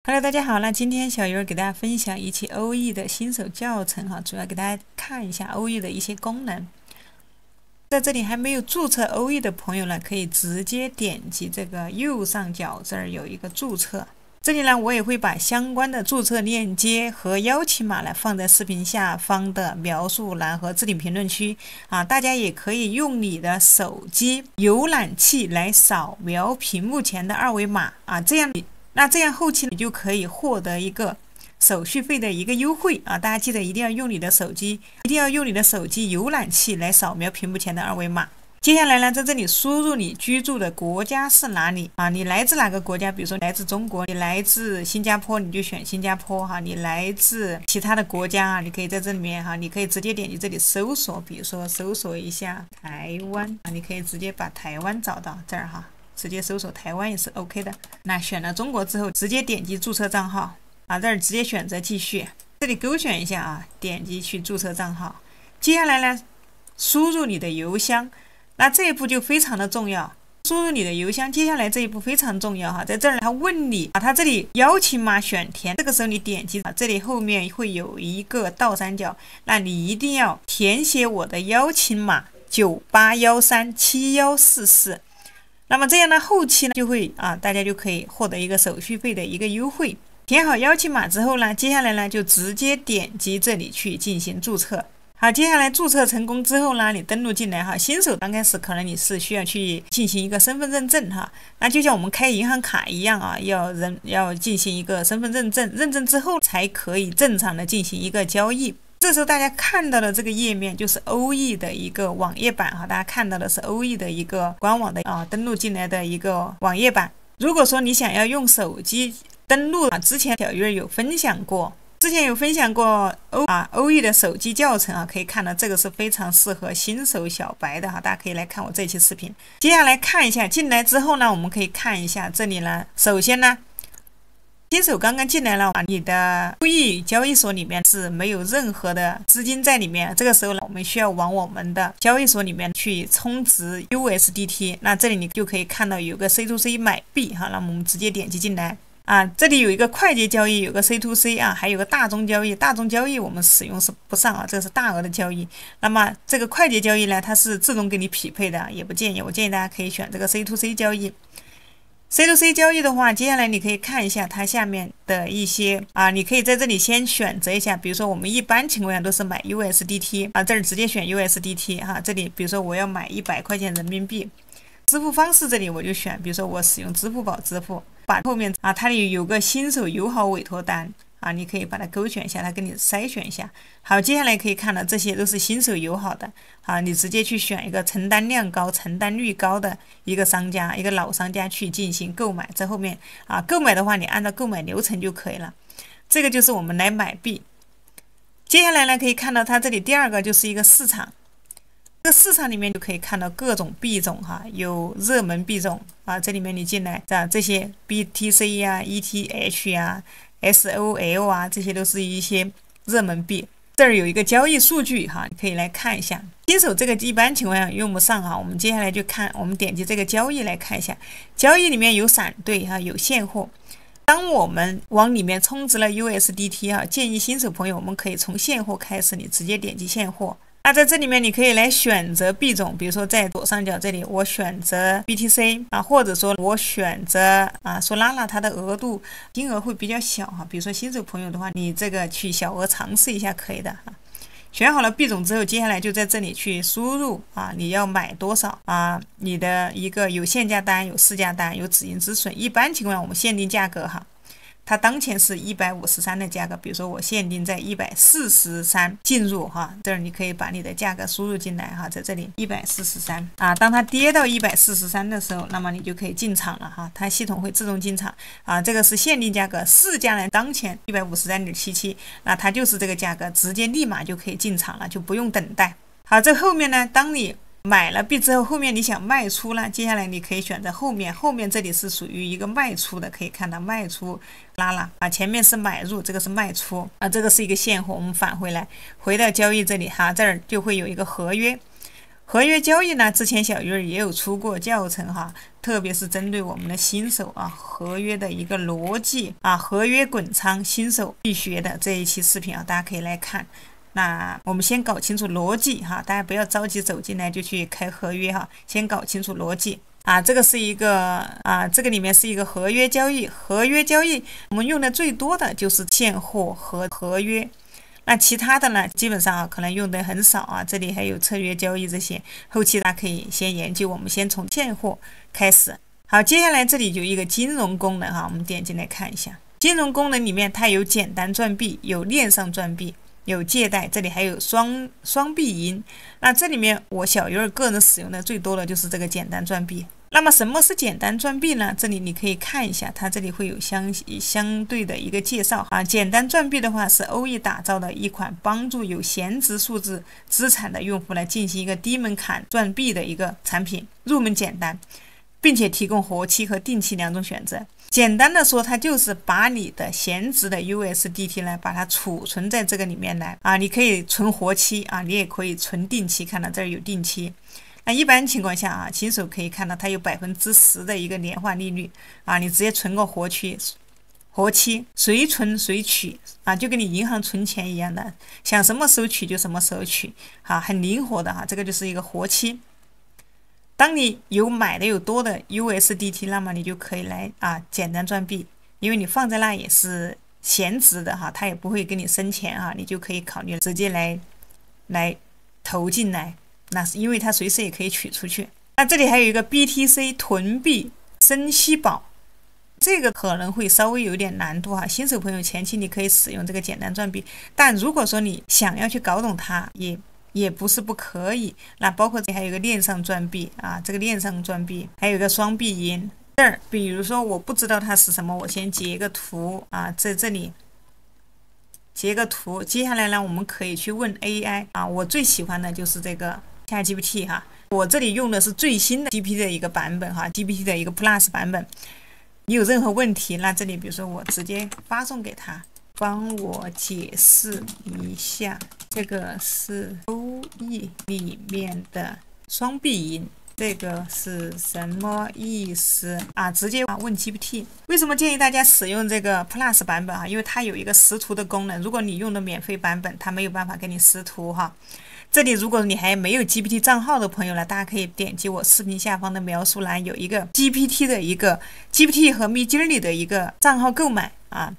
Hello，大家好。那今天小鱼儿给大家分享一期欧易的新手教程哈，主要给大家看一下欧易的一些功能。在这里还没有注册欧易的朋友呢，可以直接点击这个右上角这儿有一个注册。这里呢，我也会把相关的注册链接和邀请码呢放在视频下方的描述栏和置顶评论区啊，大家也可以用你的手机浏览器来扫描屏幕前的二维码啊，这样后期你就可以获得一个手续费的一个优惠啊！大家记得一定要用你的手机浏览器来扫描屏幕前的二维码。接下来呢，在这里输入你居住的国家是哪里啊？你来自哪个国家？比如说来自中国，你来自新加坡，你就选新加坡哈。你来自其他的国家啊，你可以在这里面哈，你可以直接点击这里搜索，比如说搜索一下台湾啊，你可以直接把台湾找到这儿哈。直接搜索台湾也是 OK 的。那选了中国之后，直接点击注册账号啊，这儿直接选择继续，这里勾选一下啊，点击去注册账号。接下来呢，输入你的邮箱，那这一步就非常的重要。输入你的邮箱，接下来这一步非常重要哈，在这儿他问你啊，他这里邀请码选填，这个时候你点击这里后面会有一个倒三角，那你一定要填写我的邀请码98137144。那么这样呢，后期呢就会大家就可以获得一个手续费的一个优惠。填好邀请码之后呢，接下来呢就直接点击这里去进行注册。好，接下来注册成功之后呢，你登录进来哈，新手刚开始可能你是需要去进行一个身份认证哈，那就像我们开银行卡一样啊，要进行一个身份认证，认证之后才可以正常的进行一个交易。这时候大家看到的这个页面就是欧易的一个网页版哈，大家看到的是欧易的一个官网的登录进来的一个网页版。如果说你想要用手机登录之前小鱼儿有分享过欧易的手机教程啊，可以看到这个是非常适合新手小白的哈，大家可以来看我这期视频。接下来看一下进来之后呢，我们可以看一下这里呢，首先呢。新手刚刚进来了，你的欧易交易所里面是没有任何的资金在里面。这个时候呢，我们需要往我们的交易所里面去充值 USDT。那这里你就可以看到有个 C2C 买币哈，那么我们直接点击进来啊。这里有一个快捷交易，有个 C2C 啊，还有个大宗交易。大宗交易我们使用是不上啊，这个是大额的交易。那么这个快捷交易呢，它是自动给你匹配的，也不建议。我建议大家可以选这个 C2C 交易。C2C 交易的话，接下来你可以看一下它下面的一些你可以在这里先选择一下，比如说我们一般情况下都是买 USDT 啊，这里直接选 USDT 哈，这里比如说我要买100块钱人民币，支付方式这里我就选，比如说我使用支付宝支付，把后面它里有个新手友好委托单啊，你可以把它勾选一下，它给你筛选一下。好，接下来可以看到这些都是新手友好的啊，你直接去选一个承担量高、承担率高的一个商家，一个老商家去进行购买。在后面购买的话，你按照购买流程就可以了。这个就是我们来买币。接下来呢，可以看到它这里第二个就是一个市场。这个市场里面就可以看到各种币种哈，有热门币种啊，这里面你进来这些 BTC 呀、ETH 呀、SOL 啊，这些都是一些热门币。这儿有一个交易数据哈，你可以来看一下。新手这个一般情况下用不上啊，我们接下来就看，我们点击这个交易来看一下。交易里面有闪兑哈，有现货。当我们往里面充值了 USDT 哈，建议新手朋友我们可以从现货开始，你直接点击现货。那在这里面你可以来选择币种，比如说在左上角这里我选择 BTC 或者说我选择Solana， 它的额度金额会比较小哈，比如说新手朋友的话，你这个去小额尝试一下可以的哈。选好了币种之后，接下来就在这里去输入你要买多少你的一个有限价单、有市价单、有止盈止损。一般情况下我们限定价格哈。它当前是153的价格，比如说我限定在143进入哈，这儿你可以把你的价格输入进来哈，在这里143当它跌到143的时候，那么你就可以进场了哈，它系统会自动进场这个是限定价格，市价呢当前153.77，那它就是这个价格，直接立马就可以进场了，就不用等待。好，这后面呢，当你买了币之后，后面你想卖出了，接下来你可以选择后面这里是属于一个卖出的，可以看到卖出拉了前面是买入，这个是卖出这个是一个现货。我们返回来，回到交易这里这儿就会有一个合约。合约交易呢，之前小鱼儿也有出过教程哈，特别是针对我们的新手啊，合约的一个逻辑啊，合约滚仓新手必学的这一期视频啊，大家可以来看。那我们先搞清楚逻辑哈，大家不要着急走进来就去开合约哈，先搞清楚逻辑啊。这个是一个这个里面是一个合约交易，合约交易我们用的最多的就是现货和合约。那其他的呢，基本上可能用的很少啊。这里还有策略交易这些，后期大家可以先研究。我们先从现货开始。好，接下来这里有一个金融功能哈，我们点进来看一下。金融功能里面它有简单赚币，有链上赚币，有借贷，这里还有双币银。那这里面我小鱼儿个人使用的最多的就是这个简单赚币。那么什么是简单赚币呢？这里你可以看一下，它这里会有相对的一个介绍啊。简单赚币的话是欧易打造的一款帮助有闲置数字资产的用户来进行一个低门槛赚币的一个产品，入门简单，并且提供活期和定期两种选择。简单的说，它就是把你的闲置的 USDT 呢，把它储存在这个里面来啊。你可以存活期啊，你也可以存定期，看到这儿有定期。那一般情况下啊，新手可以看到它有10%的一个年化利率啊，你直接存个活期，随存随取啊，就跟你银行存钱一样的，想什么时候取就什么时候取，很灵活的哈，这个就是一个活期。当你买的有多的 USDT， 那么你就可以来简单赚币，因为你放在那也是闲置的哈，它也不会给你生钱啊，你就可以考虑直接来投进来。那是因为它随时也可以取出去。那这里还有一个 BTC 囤币生息宝，这个可能会稍微有点难度哈。新手朋友前期你可以使用这个简单赚币，但如果说你想要去搞懂它，也不是不可以。那包括这还有一个链上赚币啊，这个链上赚币还有一个双币银。这儿比如说我不知道它是什么，我先截一个图啊，在这里。截个图，接下来呢，我们可以去问 AI 啊，我最喜欢的就是这个ChatGPT 哈，我这里用的是最新的 GPT 的一个版本哈 ，GPT 的一个 Plus 版本。你有任何问题，那这里比如说我直接发送给他，帮我解释一下，这个是欧易里面的双币银。这个是什么意思啊？直接问 GPT。为什么建议大家使用这个 Plus 版本啊？因为它有一个识图的功能，如果你用的免费版本，它没有办法给你识图哈。这里如果你还没有 GPT 账号的朋友呢，大家可以点击我视频下方的描述栏，有一个 GPT 和 Midjourney 的一个账号购买啊。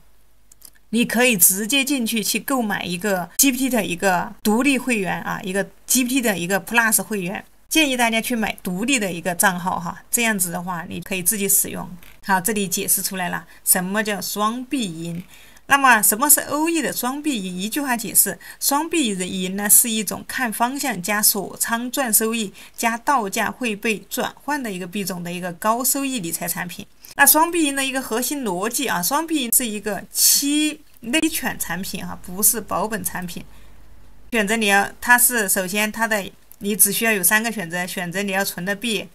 你可以直接进去购买一个 GPT 的一个独立会员啊，一个 GPT 的一个 Plus 会员。建议大家去买独立的一个账号哈，这样子的话你可以自己使用。好，这里解释出来了，什么叫双币银？那么什么是欧易的双币银？一句话解释，双币银呢是一种看方向加锁仓赚收益加到价会被转换的一个币种的一个高收益理财产品。那双币银的一个核心逻辑啊，双币银是一个期内权产品哈，不是保本产品。选择它是首先你只需要有3个选择，选择你要存的币，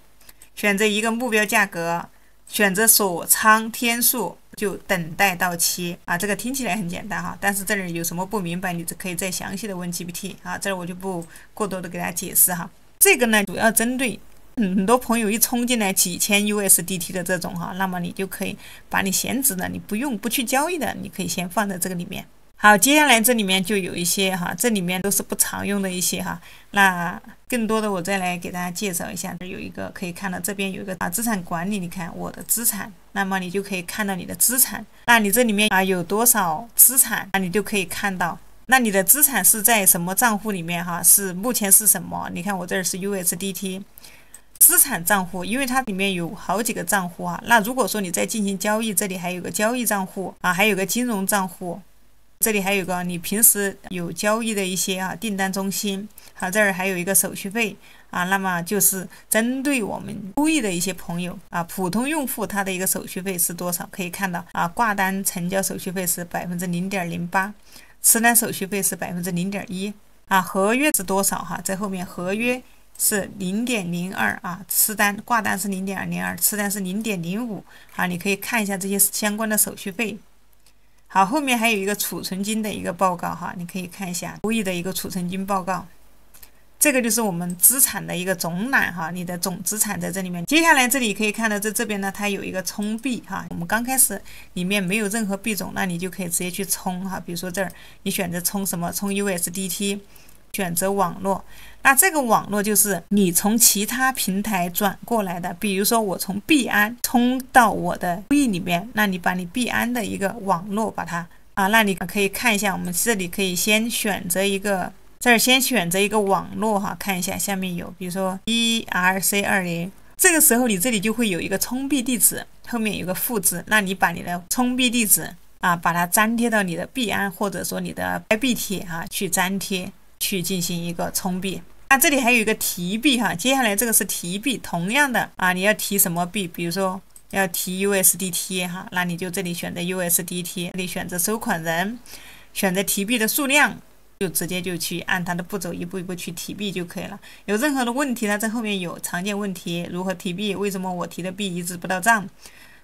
选择一个目标价格，选择锁仓天数，就等待到期啊。这个听起来很简单哈，但是这里有什么不明白，你可以再详细的问 GPT 啊。这儿我就不过多的给大家解释哈。这个呢，主要针对很多朋友一冲进来几千 USDT 的这种哈，那么你就可以把你闲置的、你不去交易的，你可以先放在这个里面。好，接下来这里面就有一些哈，这里面都是不常用的一些哈。那更多的我再来给大家介绍一下，有一个可以看到这边有一个资产管理，你看我的资产，那么你就可以看到你的资产。那你这里面有多少资产，那你就可以看到。那你的资产是在什么账户里面哈？目前是什么？你看我这儿是 USDT 资产账户，因为它里面有好几个账户啊。那如果说你在进行交易，这里还有个交易账户啊，还有个金融账户。这里还有个你平时有交易的一些订单中心，好，这儿还有一个手续费啊，那么就是针对我们欧易的一些朋友啊，普通用户他的一个手续费是多少？可以看到啊，挂单成交手续费是0.08%，持单手续费是0.1%啊，合约是多少哈？在后面合约是0.02啊，挂单是0.02，持单是0.05啊，你可以看一下这些相关的手续费。好，后面还有一个储存金的一个报告哈，你可以看一下欧易的一个储存金报告。这个就是我们资产的一个总览哈，你的总资产在这里面。接下来这里可以看到这边呢，它有一个充币哈。我们刚开始里面没有任何币种，那你就可以直接去充哈。比如说这儿你选择充什么，充 USDT， 选择网络。那这个网络就是你从其他平台转过来的，比如说我从币安充到我的币里面，那你把你币安的一个网络把它那你可以看一下，我们这里可以先选择一个。这儿先选择一个网络哈，看一下下面有，比如说 ERC20， 这个时候你这里就会有一个充币地址，后面有个复制，那你把你的充币地址把它粘贴到你的币安或者说你的币帖去粘贴，去进行一个充币。那这里还有一个提币哈，接下来这个是提币，同样的你要提什么币，比如说要提 USDT 哈，那你就这里选择 USDT， 这里选择收款人，选择提币的数量。就直接就去按它的步骤一步一步去提币就可以了。有任何的问题呢，在后面有常见问题，如何提币？为什么我提的币一直不到账？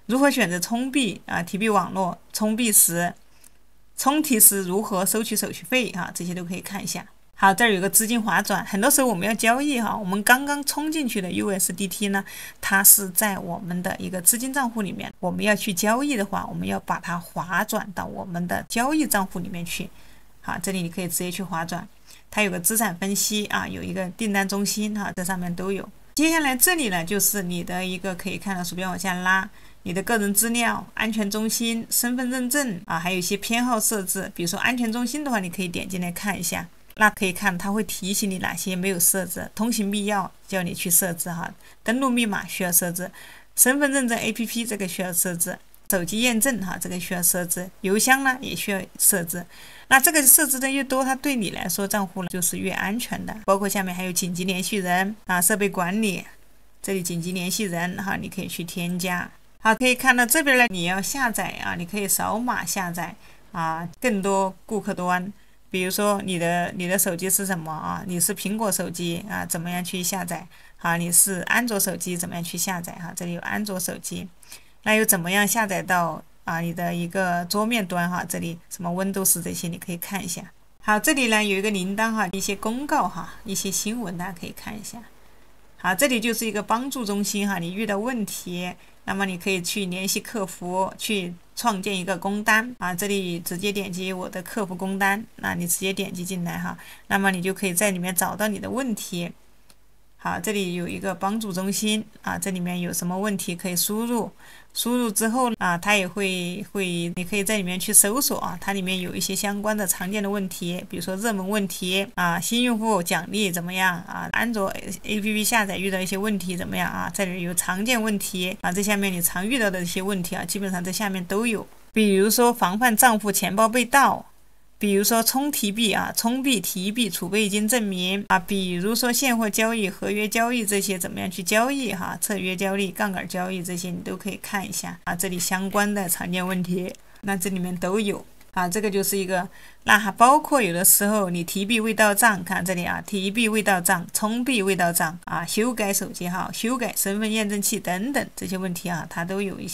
如何选择充币提币网络？充币时、充提时如何收取手续费这些都可以看一下。好，这儿有个资金划转，很多时候我们要交易我们刚刚充进去的 USDT 呢，它是在我们的一个资金账户里面，我们要去交易的话，我们要把它划转到我们的交易账户里面去。好，这里你可以直接去划转，它有个资产分析有一个订单中心这上面都有。接下来这里呢，就是你的一个可以看到鼠标往下拉，你的个人资料、安全中心、身份认证还有一些偏好设置。比如说安全中心的话，你可以点进来看一下，那可以看它会提醒你哪些没有设置，通行密钥叫你去设置登录密码需要设置，身份认证 APP 这个需要设置。手机验证这个需要设置，邮箱呢也需要设置。那这个设置的越多，它对你来说账户呢就是越安全的。包括下面还有紧急联系人设备管理，这里紧急联系人你可以去添加。好，可以看到这边呢，你要下载你可以扫码下载更多顾客端。比如说你的手机是什么你是苹果手机怎么样去下载你是安卓手机怎么样去下载这里有安卓手机。那又怎么样下载到你的一个桌面端这里什么 Windows 这些你可以看一下。好，这里呢有一个铃铛一些公告一些新闻大家可以看一下。好，这里就是一个帮助中心你遇到问题，那么你可以去联系客服，去创建一个工单这里直接点击我的客服工单，那你直接点击进来那么你就可以在里面找到你的问题。好，这里有一个帮助中心这里面有什么问题可以输入之后它也会你可以在里面去搜索它里面有一些相关的常见的问题，比如说热门问题新用户奖励怎么样安卓 APP 下载遇到一些问题怎么样这里有常见问题这下面你常遇到的一些问题基本上在下面都有。比如说防范账户钱包被盗，比如说充提币充币提币储备金证明比如说现货交易、合约交易这些怎么样去交易测约交易、杠杆交易这些你都可以看一下这里相关的常见问题，那这里面都有这个就是一个，那还包括有的时候你提币未到账，看这里提币未到账、充币未到账修改手机号、修改身份验证器等等这些问题它都有一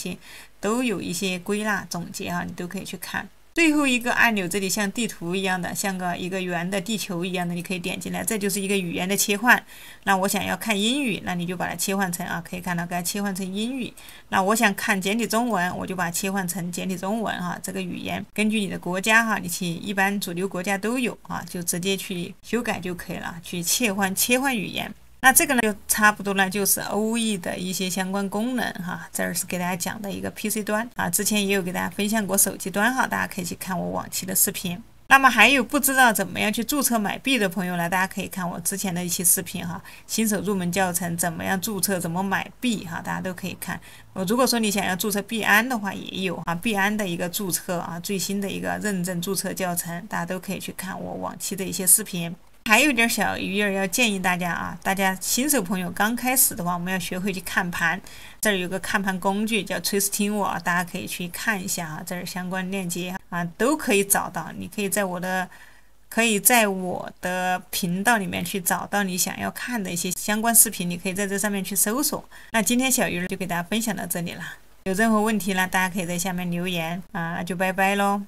些归纳总结你都可以去看。最后一个按钮这里像地图一样的，像一个圆的地球一样的，你可以点进来，这就是一个语言的切换。那我想要看英语，那你就把它切换成可以看到给它切换成英语。那我想看简体中文，我就把它切换成简体中文这个语言根据你的国家你去一般主流国家都有就直接去修改就可以了，去切换语言。那这个呢就差不多呢，就是 OE 的一些相关功能这儿是给大家讲的一个 PC 端之前也有给大家分享过手机端大家可以去看我往期的视频。那么还有不知道怎么样去注册买币的朋友呢，大家可以看我之前的一期视频新手入门教程怎么样注册怎么买币大家都可以看。如果说你想要注册币安的话也有币安的一个注册最新的一个认证注册教程，大家都可以去看我往期的一些视频。还有点小鱼儿要建议大家大家新手朋友刚开始的话，我们要学会去看盘。这儿有个看盘工具叫 TwistingView， 大家可以去看一下这儿相关链接都可以找到。你可以在我的频道里面去找到你想要看的一些相关视频，你可以在这上面去搜索。那今天小鱼儿就给大家分享到这里了，有任何问题呢，大家可以在下面留言那就拜拜咯。